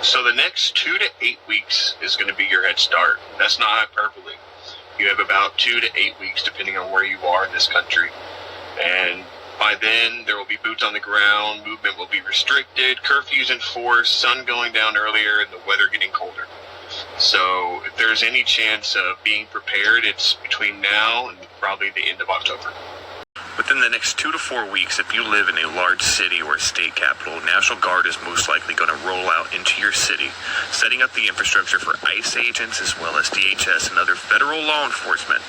So the next 2 to 8 weeks is going to be your head start. That's not hyperbole. You have about 2 to 8 weeks, depending on where you are in this country. And by then, there will be boots on the ground, movement will be restricted, curfews enforced, sun going down earlier, and the weather getting colder. So if there's any chance of being prepared, it's between now and probably the end of October. Within the next 2 to 4 weeks, if you live in a large city or state capital, National Guard is most likely going to roll out into your city, setting up the infrastructure for ICE agents as well as DHS and other federal law enforcement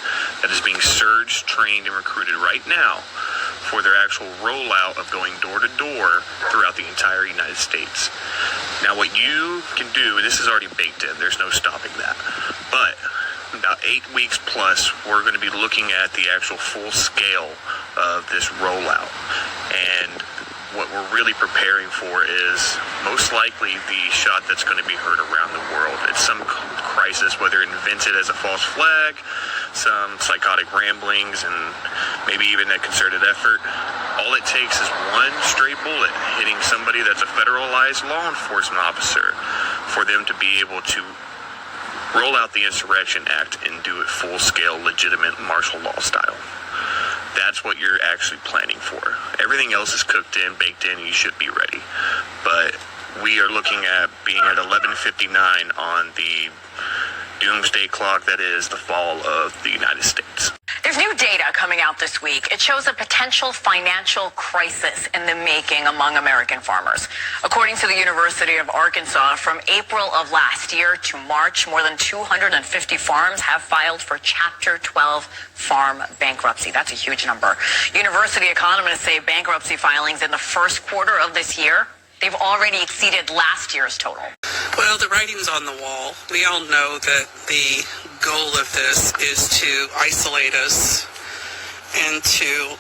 that is being surged, trained, and recruited right now for their actual rollout of going door to door throughout the entire United States. Now, what you can do, and this is already baked in, there's no stopping that, but about 8 weeks plus, we're going to be looking at the actual full scale of this rollout. And what we're really preparing for is most likely the shot that's going to be heard around the world. It's some crisis, whether invented as a false flag, some psychotic ramblings, and maybe even a concerted effort. All it takes is one stray bullet hitting somebody that's a federalized law enforcement officer for them to be able to roll out the Insurrection Act and do it full-scale, legitimate martial law style. That's what you're actually planning for. Everything else is cooked in, baked in, you should be ready. But we are looking at being at 11:59 on the doomsday clock that is the fall of the United States. There's new data coming out this week. It shows a potential financial crisis in the making among American farmers. According to the University of Arkansas, from April of last year to March, more than 250 farms have filed for Chapter 12 farm bankruptcy. That's a huge number. University economists say bankruptcy filings in the first quarter of this year, they've already exceeded last year's total. Well, the writing's on the wall. We all know that the goal of this is to isolate us and to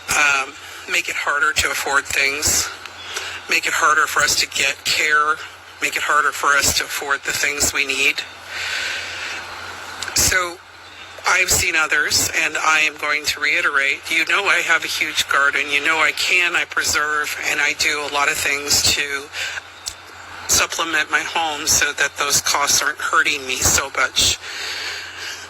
make it harder to afford things, make it harder for us to get care, make it harder for us to afford the things we need. So I've seen others, and I am going to reiterate, you know I have a huge garden, you know I preserve, and I do a lot of things to supplement my home so that those costs aren't hurting me so much.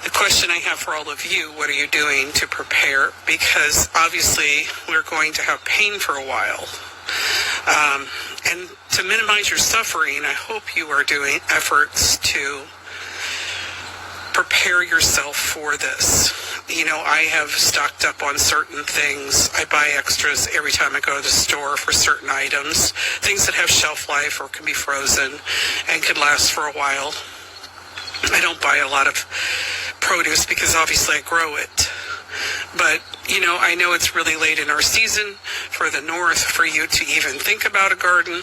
The question I have for all of you, what are you doing to prepare? Because obviously we're going to have pain for a while. And to minimize your suffering, I hope you are doing efforts to prepare yourself for this. You know, I have stocked up on certain things. I buy extras every time I go to the store for certain items, things that have shelf life or can be frozen and can last for a while. I don't buy a lot of produce because obviously I grow it. But, you know, I know it's really late in our season for the north for you to even think about a garden.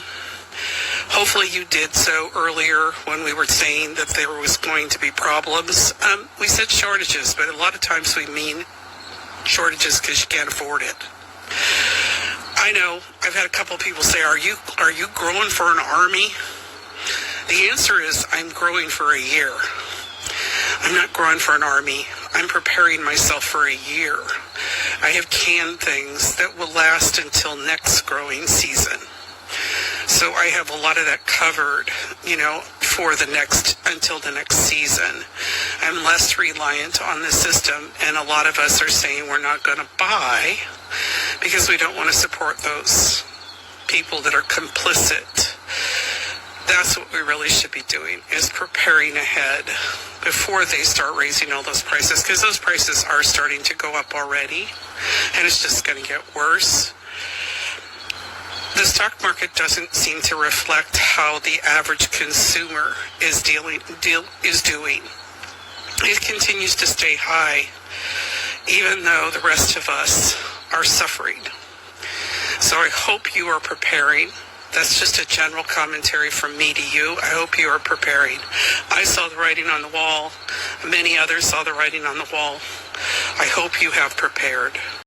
Hopefully you did so earlier when we were saying that there was going to be problems. We said shortages, but a lot of times we mean shortages because you can't afford it. I know, I've had a couple of people say, are you growing for an army? The answer is I'm growing for a year. I'm not growing for an army. I'm preparing myself for a year. I have canned things that will last until next growing season. So I have a lot of that covered, you know, until the next season. I'm less reliant on the system, and a lot of us are saying we're not going to buy because we don't want to support those people that are complicit. That's what we really should be doing, is preparing ahead before they start raising all those prices, because those prices are starting to go up already, and it's just going to get worse. The stock market doesn't seem to reflect how the average consumer is doing. It continues to stay high, even though the rest of us are suffering. So I hope you are preparing. That's just a general commentary from me to you. I hope you are preparing. I saw the writing on the wall. Many others saw the writing on the wall. I hope you have prepared.